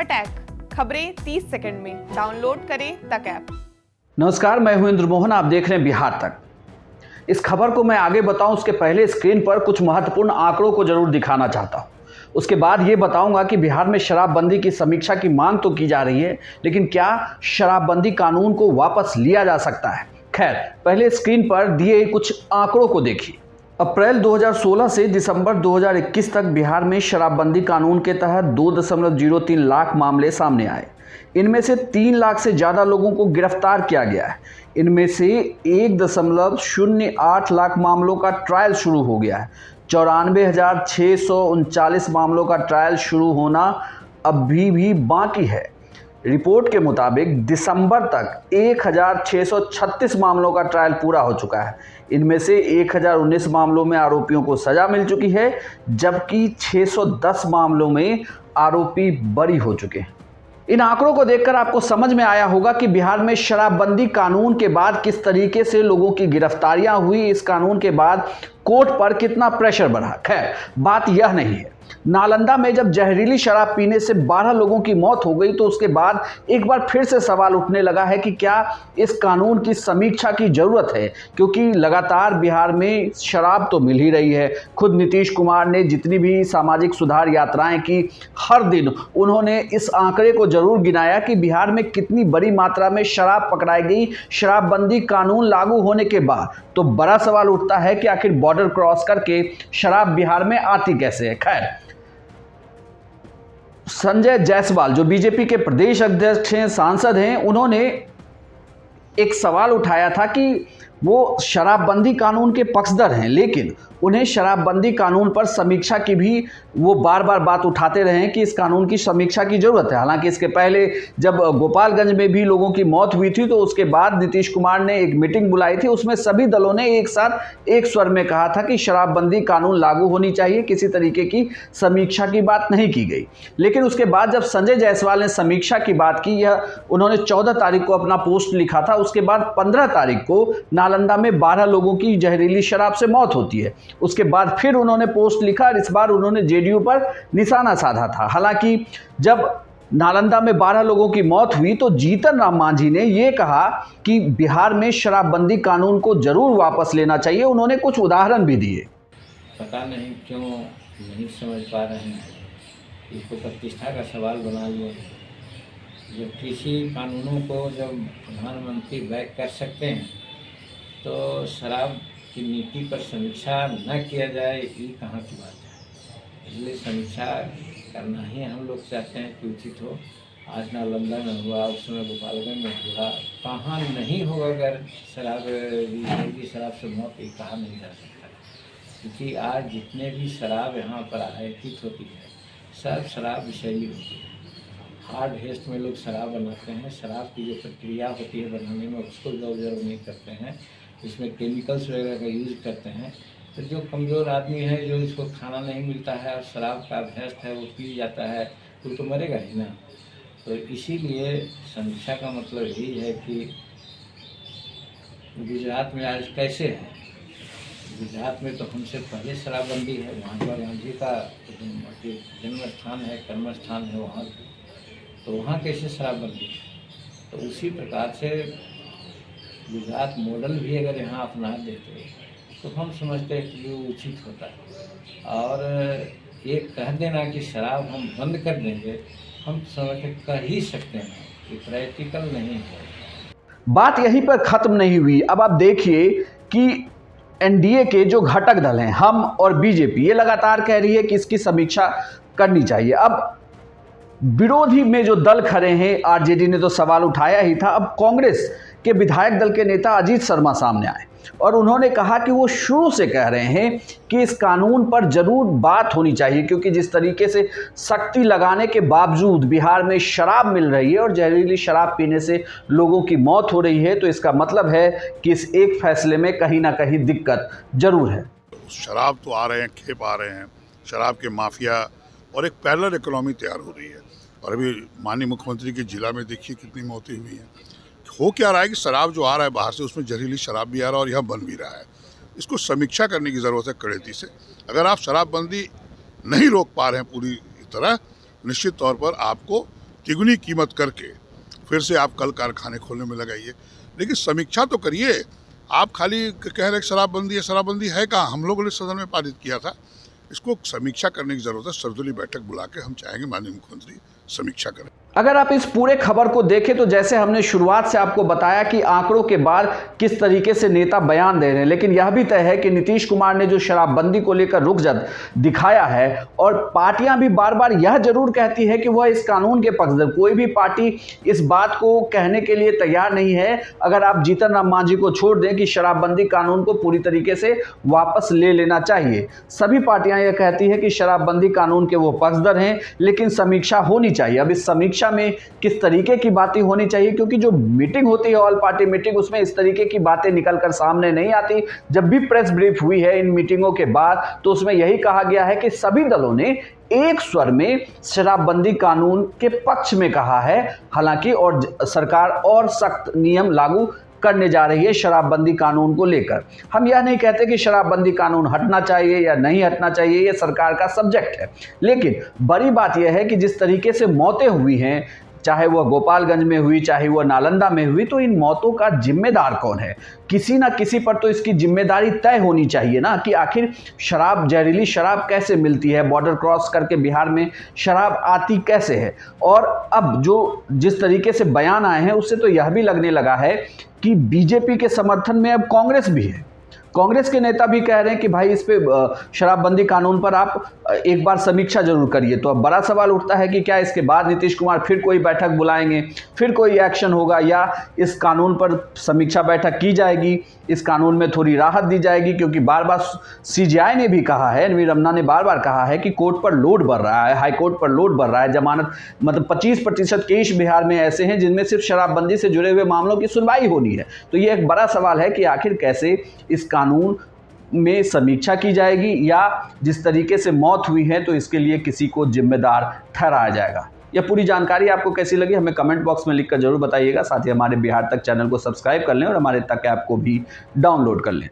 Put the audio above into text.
फटाक खबरें 30 सेकंड में डाउनलोड करें तक ऐप। नमस्कार, मैं हूं इंद्र मोहन। आप देख रहे हैं बिहार तक। इस खबर को मैं आगे बताऊं उसके पहले स्क्रीन पर कुछ महत्वपूर्ण आंकड़ों को जरूर दिखाना चाहता हूं। उसके बाद ये बताऊंगा कि बिहार में शराबबंदी की समीक्षा की मांग तो की जा रही है, लेकिन क्या शराबबंदी कानून को वापस लिया जा सकता है। खैर, पहले स्क्रीन पर दिए कुछ आंकड़ों को देखिए। अप्रैल 2016 से दिसंबर 2021 तक बिहार में शराबबंदी कानून के तहत 2.03 लाख मामले सामने आए। इनमें से 3 लाख से ज़्यादा लोगों को गिरफ्तार किया गया है। इनमें से 1.08 लाख मामलों का ट्रायल शुरू हो गया है। 94,639 मामलों का ट्रायल शुरू होना अभी भी बाकी है। रिपोर्ट के मुताबिक दिसंबर तक 1,636 मामलों का ट्रायल पूरा हो चुका है। इनमें से 1,019 मामलों में आरोपियों को सजा मिल चुकी है, जबकि 610 मामलों में आरोपी बरी हो चुके हैं। इन आंकड़ों को देखकर आपको समझ में आया होगा कि बिहार में शराबबंदी कानून के बाद किस तरीके से लोगों की गिरफ्तारियां हुई। इस कानून के बाद कोर्ट पर कितना प्रेशर बढ़ा। खैर, बात यह नहीं है। नालंदा में जब जहरीली शराब पीने से 12 लोगों की मौत हो गई तो उसके बाद एक बार फिर से सवाल उठने लगा है कि क्या इस कानून की समीक्षा की जरूरत है, क्योंकि लगातार बिहार में शराब तो मिल ही रही है। खुद नीतीश कुमार ने जितनी भी सामाजिक सुधार यात्राएं की, हर दिन उन्होंने इस आंकड़े को जरूर गिनाया कि बिहार में कितनी बड़ी मात्रा में शराब पकड़ाई गई शराबबंदी कानून लागू होने के बाद। तो बड़ा सवाल उठता है कि आखिर बॉर्डर क्रॉस करके शराब बिहार में आती कैसे है। खैर, संजय जायसवाल जो बीजेपी के प्रदेश अध्यक्ष हैं, सांसद हैं, उन्होंने एक सवाल उठाया था कि वो शराबबंदी कानून के पक्षधर हैं, लेकिन उन्हें शराबबंदी कानून पर समीक्षा की भी वो बार बार बात उठाते रहे कि इस कानून की समीक्षा की जरूरत है। हालांकि इसके पहले जब गोपालगंज में भी लोगों की मौत हुई थी तो उसके बाद नीतीश कुमार ने एक मीटिंग बुलाई थी। उसमें सभी दलों ने एक साथ एक स्वर में कहा था कि शराबबंदी कानून लागू होनी चाहिए, किसी तरीके की समीक्षा की बात नहीं की गई। लेकिन उसके बाद जब संजय जायसवाल ने समीक्षा की बात की, यह उन्होंने 14 तारीख को अपना पोस्ट लिखा था। उसके बाद 15 तारीख को नालंदा में 12 लोगों की जहरीली शराब से मौत होती है। उसके बाद फिर उन्होंने पोस्ट लिखा और इस बार उन्होंने जेडीयू पर निशाना साधा था। हालांकि जब नालंदा में 12 लोगों की मौत हुई तो जीतन राम मांझी ने यह कहा कि बिहार में शराबबंदी कानून को जरूर वापस लेना चाहिए। उन्होंने कुछ उदाहरण भी दिए। पता नहीं क्यों नहीं समझ पा रहे हैं, इसको प्रतिष्ठा का सवाल बना लिए। जब कृषि कानूनों को जब प्रधानमंत्री बैक कर सकते हैं तो शराब की नीति पर समीक्षा न किया जाए, ये कहाँ की बात है। इसलिए समीक्षा करना ही हम लोग चाहते हैं कि उचित हो। आज नालंदा में हुआ, उस समय गोपालगंज में हुआ, कहाँ नहीं होगा अगर जहरीली शराब से मौत, ये कहा नहीं जा सकता। क्योंकि आज जितने भी शराब यहाँ पर आयातित होती है सब शराब विषैली होती है। हार्ड हेस्ट में लोग शराब बनाते हैं, शराब की जो प्रक्रिया होती है बनाने में उसको जो ऑब्जर्व नहीं करते हैं, इसमें केमिकल्स वगैरह का यूज़ करते हैं। तो जो कमज़ोर आदमी है, जो इसको खाना नहीं मिलता है और शराब का अभ्यस्त है, वो पी जाता है तो मरेगा ही ना। तो इसीलिए समीक्षा का मतलब यही है कि गुजरात में आज कैसे है। गुजरात में तो हमसे पहले शराबबंदी है, वहाँ पर गांधी का जन्म स्थान है, कर्म स्थान है वहाँ, तो वहाँ कैसे शराबबंदी है। तो उसी प्रकार से गुजरात मॉडल भी अगर यहाँ अपना देते तो हम समझते हैं कि वो उचित होता है। और ये कह देना कि शराब हम बंद कर देंगे, हम समझते कह ही सकते हैं कि प्रैक्टिकल नहीं है। बात यहीं पर खत्म नहीं हुई। अब आप देखिए कि एनडीए के जो घटक दल हैं, हम और बीजेपी, ये लगातार कह रही है कि इसकी समीक्षा करनी चाहिए। अब विरोधी में जो दल खड़े हैं, आरजेडी ने तो सवाल उठाया ही था। अब कांग्रेस के विधायक दल के नेता अजीत शर्मा सामने आए और उन्होंने कहा कि वो शुरू से कह रहे हैं कि इस कानून पर जरूर बात होनी चाहिए, क्योंकि जिस तरीके से सख्ती लगाने के बावजूद बिहार में शराब मिल रही है और जहरीली शराब पीने से लोगों की मौत हो रही है, तो इसका मतलब है कि इस एक फैसले में कहीं ना कहीं दिक्कत जरूर है। शराब तो आ रहे हैं, खेप आ रहे हैं, शराब के माफिया और एक पैरेलल इकोनॉमी तैयार हो रही है। और अभी माननीय मुख्यमंत्री के जिला में देखिए कितनी मौतें हुई हैं। हो क्या रहा है कि शराब जो आ रहा है बाहर से, उसमें जहरीली शराब भी आ रहा है और यह बन भी रहा है। इसको समीक्षा करने की ज़रूरत है कड़ेती से। अगर आप शराबबंदी नहीं रोक पा रहे हैं पूरी तरह, निश्चित तौर पर आपको तिगुनी कीमत करके फिर से आप कल कारखाने खोलने में लगाइए। लेकिन समीक्षा तो करिए। आप खाली कह रहे शराबबंदी है, शराबबंदी है कहाँ? हम लोगों ने सदन में पारित किया था। इसको समीक्षा करने की जरूरत है। सर्वदलीय बैठक बुला के हम चाहेंगे माननीय मुख्यमंत्री समीक्षा करें। अगर आप इस पूरे खबर को देखें तो जैसे हमने शुरुआत से आपको बताया कि आंकड़ों के बाद किस तरीके से नेता बयान दे रहे हैं, लेकिन यह भी तय है कि नीतीश कुमार ने जो शराबबंदी को लेकर रुख दिखाया है, और पार्टियां भी बार बार यह जरूर कहती है कि वह इस कानून के पक्षधर, कोई भी पार्टी इस बात को कहने के लिए तैयार नहीं है, अगर आप जीतन राम मांझी को छोड़ दें, कि शराबबंदी कानून को पूरी तरीके से वापस ले लेना चाहिए। सभी पार्टियां यह कहती है कि शराबबंदी कानून के वो पक्षधर हैं, लेकिन समीक्षा होनी चाहिए। अब इस समीक्षा में किस तरीके की बातें होनी चाहिए, क्योंकि जो मीटिंग होती है ऑल पार्टी मीटिंग, उसमें इस तरीके की बातें निकलकर सामने नहीं आती। जब भी प्रेस ब्रीफ हुई है इन मीटिंगों के बाद, तो उसमें यही कहा गया है कि सभी दलों ने एक स्वर में शराबबंदी कानून के पक्ष में कहा है। हालांकि और सरकार और सख्त नियम लागू करने जा रही है शराबबंदी कानून को लेकर। हम यह नहीं कहते कि शराबबंदी कानून हटना चाहिए या नहीं हटना चाहिए, यह सरकार का सब्जेक्ट है। लेकिन बड़ी बात यह है कि जिस तरीके से मौतें हुई हैं, चाहे वह गोपालगंज में हुई, चाहे वह नालंदा में हुई, तो इन मौतों का जिम्मेदार कौन है? किसी ना किसी पर तो इसकी जिम्मेदारी तय होनी चाहिए ना, कि आखिर शराब, जहरीली शराब कैसे मिलती है, बॉर्डर क्रॉस करके बिहार में शराब आती कैसे है। और अब जो जिस तरीके से बयान आए हैं, उससे तो यह भी लगने लगा है कि बीजेपी के समर्थन में अब कांग्रेस भी है। कांग्रेस के नेता भी कह रहे हैं कि भाई इस पे शराबबंदी कानून पर आप एक बार समीक्षा जरूर करिए। तो अब बड़ा सवाल उठता है कि क्या इसके बाद नीतीश कुमार फिर कोई बैठक बुलाएंगे, फिर कोई एक्शन होगा, या इस कानून पर समीक्षा बैठक की जाएगी, इस कानून में थोड़ी राहत दी जाएगी? क्योंकि बार बार सीजेआई ने भी कहा है, एनवी रमना ने बार बार कहा है कि कोर्ट पर लोड बढ़ रहा है, हाई कोर्ट पर लोड बढ़ रहा है। जमानत मतलब 25% केस बिहार में ऐसे हैं जिनमें सिर्फ शराबबंदी से जुड़े हुए मामलों की सुनवाई होनी है। तो ये एक बड़ा सवाल है कि आखिर कैसे इस कानून में समीक्षा की जाएगी, या जिस तरीके से मौत हुई है तो इसके लिए किसी को जिम्मेदार ठहराया जाएगा। यह पूरी जानकारी आपको कैसी लगी हमें कमेंट बॉक्स में लिखकर जरूर बताइएगा। साथ ही हमारे बिहार तक चैनल को सब्सक्राइब कर लें और हमारे तक ऐप को भी डाउनलोड कर लें।